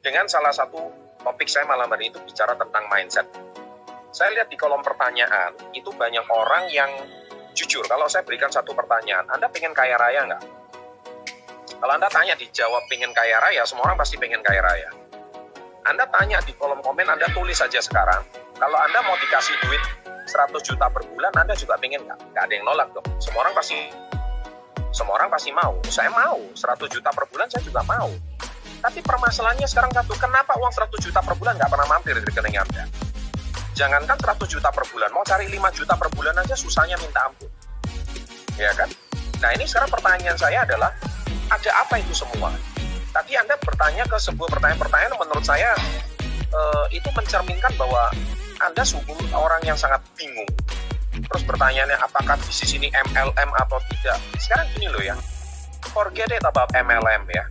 dengan salah satu topik saya malam hari itu bicara tentang mindset. Saya lihat di kolom pertanyaan, itu banyak orang yang jujur, kalau saya berikan satu pertanyaan, Anda pengen kaya raya nggak? Kalau Anda tanya dijawab pengen kaya raya, semua orang pasti pengen kaya raya. Anda tanya di kolom komen, Anda tulis saja sekarang, kalau Anda mau dikasih duit 100 juta per bulan, Anda juga pengen nggak? Nggak ada yang nolak dong. Semua orang pasti mau. Saya mau, 100 juta per bulan saya juga mau. Tapi permasalahannya sekarang satu, kenapa uang 100 juta per bulan nggak pernah mampir di rekening Anda? Jangankan 100 juta per bulan, mau cari 5 juta per bulan aja susahnya minta ampun. Ya kan? Nah ini sekarang pertanyaan saya adalah, ada apa itu semua? Tadi Anda bertanya ke sebuah pertanyaan menurut saya itu mencerminkan bahwa Anda sungguh orang yang sangat bingung. Terus pertanyaannya apakah bisnis ini MLM atau tidak? Sekarang gini loh ya, forget it about MLM ya.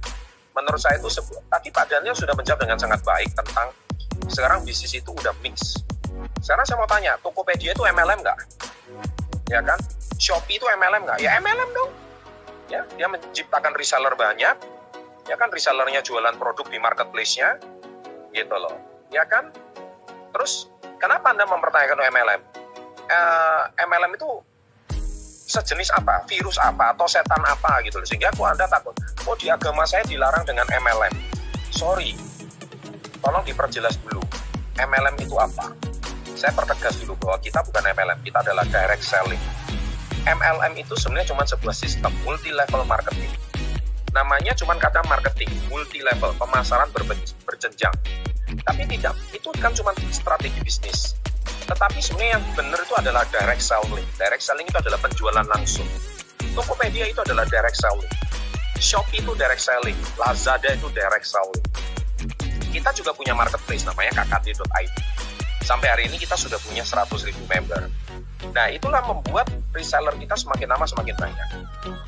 Menurut saya itu tadi Pak Daniel sudah menjawab dengan sangat baik tentang sekarang bisnis itu udah mix. Sekarang saya mau tanya, Tokopedia itu MLM nggak? Ya kan? Shopee itu MLM nggak? Ya MLM dong. Ya, dia menciptakan reseller banyak. Ya kan, resellernya jualan produk di marketplace-nya. Gitu loh. Ya kan? Terus, kenapa Anda mempertanyakan MLM? MLM itu sejenis apa? Virus apa? Atau setan apa? Gitu loh. Sehingga Anda takut, oh di agama saya dilarang dengan MLM. Sorry. Tolong diperjelas dulu. MLM itu apa? Saya pertegas dulu bahwa kita bukan MLM, kita adalah direct selling. MLM itu sebenarnya cuma sebuah sistem multi-level marketing. Namanya cuma kata marketing, multi-level, pemasaran berjenjang. Tapi tidak, itu kan cuma strategi bisnis. Tetapi sebenarnya yang benar itu adalah direct selling. Direct selling itu adalah penjualan langsung. Tokopedia itu adalah direct selling. Shopee itu direct selling. Lazada itu direct selling. Kita juga punya marketplace namanya kkd.id. Sampai hari ini kita sudah punya 100.000 member. Nah, itulah membuat reseller kita semakin lama semakin banyak.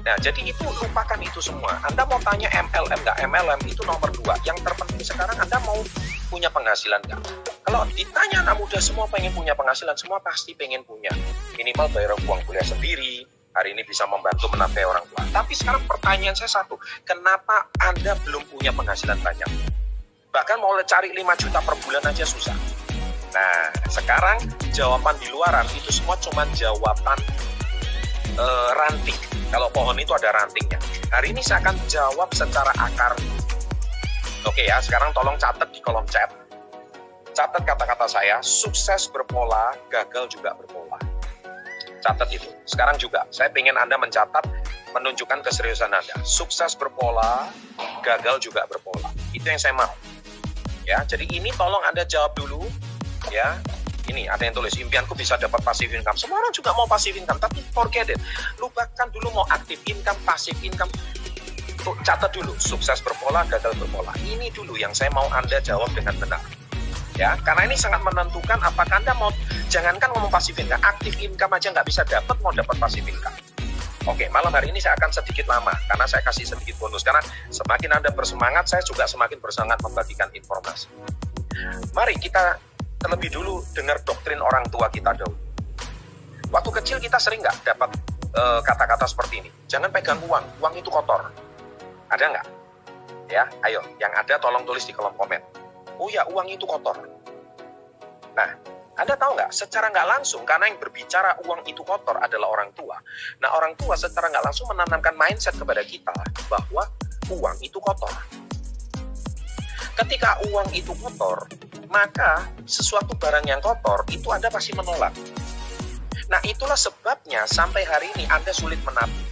Nah, jadi itu lupakan itu semua. Anda mau tanya MLM nggak? MLM itu nomor 2. Yang terpenting sekarang Anda mau punya penghasilan nggak? Kalau ditanya anak muda semua pengen punya penghasilan, semua pasti pengen punya. Minimal bayar uang kuliah sendiri, hari ini bisa membantu menafkahi orang tua. Tapi sekarang pertanyaan saya satu, kenapa Anda belum punya penghasilan banyak? Bahkan mau cari 5 juta per bulan aja susah. Nah, sekarang jawaban di luaran itu semua cuma jawaban ranting. Kalau pohon itu ada rantingnya. Hari ini saya akan jawab secara akar. Oke ya, sekarang tolong catat di kolom chat. Catat kata-kata saya, sukses berpola, gagal juga berpola. Catat itu. Sekarang juga, saya ingin Anda mencatat, menunjukkan keseriusan Anda. Sukses berpola, gagal juga berpola. Itu yang saya mau. Ya, jadi ini tolong Anda jawab dulu. Ya, ini ada yang tulis impianku bisa dapat passive income. Semua orang juga mau passive income, tapi forget it. Lupakan dulu mau active income, passive income. Tuh, catat dulu, sukses berpola, gagal berpola. Ini dulu yang saya mau Anda jawab dengan benar. Ya, karena ini sangat menentukan apakah Anda mau, jangankan ngomong passive income, active income aja nggak bisa dapat, mau dapat passive income. Oke, malam hari ini saya akan sedikit lama, karena saya kasih sedikit bonus. Karena semakin Anda bersemangat, saya juga semakin bersemangat membagikan informasi. Mari kita terlebih dulu dengar doktrin orang tua kita dahulu. Waktu kecil kita sering nggak dapat kata-kata seperti ini. Jangan pegang uang, uang itu kotor. Ada nggak? Ya, ayo, yang ada tolong tulis di kolom komen. Oh ya, uang itu kotor. Nah, Anda tahu nggak? Secara nggak langsung, karena yang berbicara uang itu kotor adalah orang tua. Nah, orang tua secara nggak langsung menanamkan mindset kepada kita bahwa uang itu kotor. Ketika uang itu kotor, maka sesuatu barang yang kotor itu Anda pasti menolak. Nah, itulah sebabnya sampai hari ini Anda sulit menabung.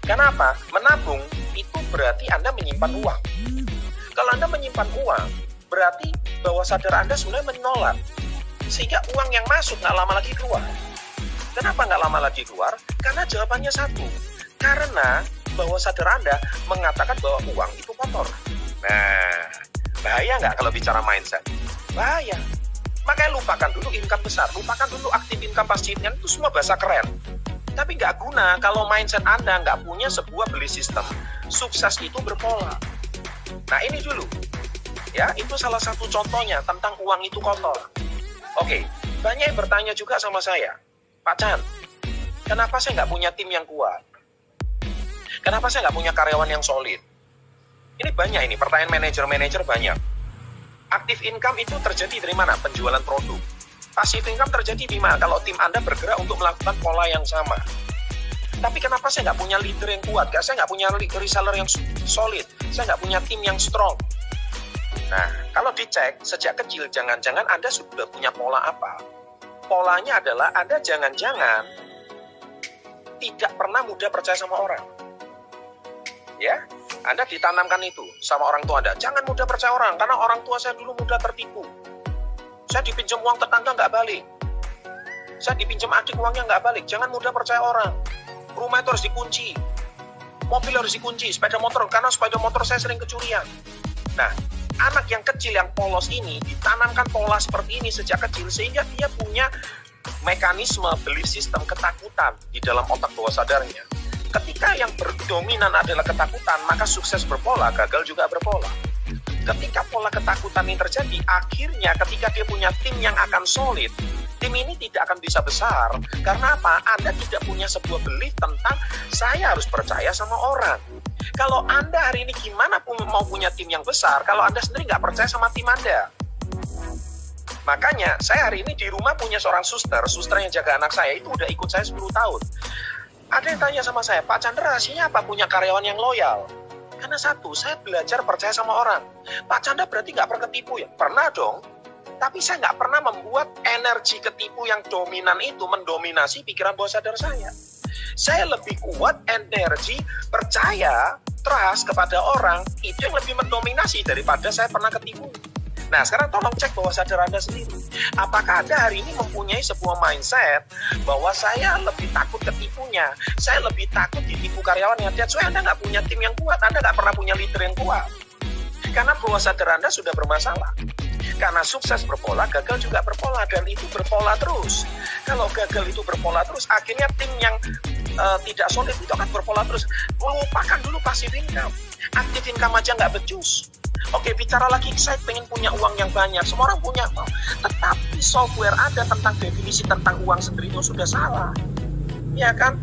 Kenapa? Menabung itu berarti Anda menyimpan uang. Kalau Anda menyimpan uang, berarti bawah sadar Anda sebenarnya menolak. Sehingga uang yang masuk nggak lama lagi keluar. Kenapa nggak lama lagi keluar? Karena jawabannya satu. Karena bawah sadar Anda mengatakan bahwa uang itu kotor. Nah, bahaya nggak kalau bicara mindset? Bahaya. Makanya lupakan dulu income besar, lupakan dulu active income, passive income, itu semua bahasa keren. Tapi nggak guna kalau mindset Anda nggak punya sebuah belief system. Sukses itu berpola. Nah, ini dulu. Ya, itu salah satu contohnya tentang uang itu kotor. Oke, banyak yang bertanya juga sama saya, Pak Chan, kenapa saya nggak punya tim yang kuat? Kenapa saya nggak punya karyawan yang solid? Ini banyak ini, pertanyaan manajer-manajer banyak. Active income itu terjadi dari mana? Penjualan produk. Passive income terjadi di mana? Kalau tim Anda bergerak untuk melakukan pola yang sama. Tapi kenapa saya nggak punya leader yang kuat? Saya nggak punya reseller yang solid. Saya nggak punya tim yang strong. Nah, kalau dicek sejak kecil, jangan-jangan Anda sudah punya pola apa? Polanya adalah Anda jangan-jangan tidak pernah mudah percaya sama orang. Ya, Anda ditanamkan itu sama orang tua Anda. Jangan mudah percaya orang, karena orang tua saya dulu mudah tertipu. Saya dipinjam uang tetangga nggak balik. Saya dipinjam adik uangnya nggak balik. Jangan mudah percaya orang. Rumah itu harus dikunci. Mobil harus dikunci, sepeda motor. Karena sepeda motor saya sering kecurian. Nah, anak yang kecil, yang polos ini, ditanamkan pola seperti ini sejak kecil, sehingga dia punya mekanisme belief system ketakutan di dalam otak bawah sadarnya. Ketika yang berdominan adalah ketakutan, maka sukses berpola, gagal juga berpola. Ketika pola ketakutan ini terjadi, akhirnya ketika dia punya tim yang akan solid, tim ini tidak akan bisa besar. Karena apa? Anda tidak punya sebuah belief tentang saya harus percaya sama orang. Kalau Anda hari ini gimana pun mau punya tim yang besar, kalau Anda sendiri nggak percaya sama tim Anda. Makanya saya hari ini di rumah punya seorang suster yang jaga anak saya, itu udah ikut saya 10 tahun. Ada yang tanya sama saya, Pak Chandra, rahasianya apa punya karyawan yang loyal? Karena satu, saya belajar percaya sama orang. Pak Chandra berarti nggak pernah ketipu ya? Pernah dong. Tapi saya nggak pernah membuat energi ketipu yang dominan itu mendominasi pikiran bawah sadar saya. Saya lebih kuat energi percaya, trust kepada orang, itu yang lebih mendominasi daripada saya pernah ketipu. Nah, sekarang tolong cek bawah sadar Anda sendiri. Apakah Anda hari ini mempunyai sebuah mindset bahwa saya lebih takut ketipunya, saya lebih takut ditipu karyawannya? Soalnya Anda nggak punya tim yang kuat, Anda nggak pernah punya leader yang kuat. Karena bawah sadar Anda sudah bermasalah. Karena sukses berpola, gagal juga berpola, dan itu berpola terus. Kalau gagal itu berpola terus, akhirnya tim yang tidak solid itu akan berpola terus. Lupakan dulu passive income. Active income aja nggak becus. Oke, bicara lagi, saya pengen punya uang yang banyak. Semua orang punya, tetapi software Anda tentang definisi tentang uang sendiri itu sudah salah. Ya kan?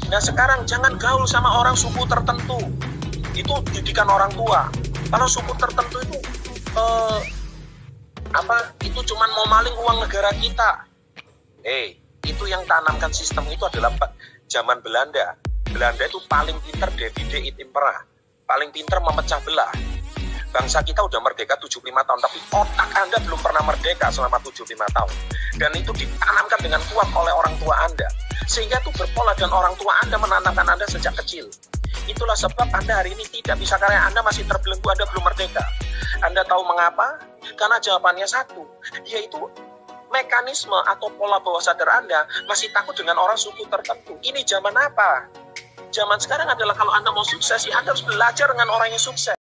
Nah, sekarang jangan gaul sama orang suku tertentu. Itu didikan orang tua. Kalau suku tertentu itu itu cuman mau maling uang negara kita. Itu yang tanamkan sistem itu adalah zaman Belanda. Belanda itu paling pinter divide et impera. Paling pinter memecah belah. Bangsa kita udah merdeka 75 tahun, tapi otak Anda belum pernah merdeka selama 75 tahun. Dan itu ditanamkan dengan kuat oleh orang tua Anda. Sehingga itu berpola, dan orang tua Anda menanamkan Anda sejak kecil. Itulah sebab Anda hari ini tidak bisa, karena Anda masih terbelenggu, Anda belum merdeka. Anda tahu mengapa? Karena jawabannya satu, yaitu mekanisme atau pola bawah sadar Anda masih takut dengan orang suku tertentu. Ini zaman apa? Zaman sekarang adalah kalau Anda mau sukses, ya Anda harus belajar dengan orang yang sukses.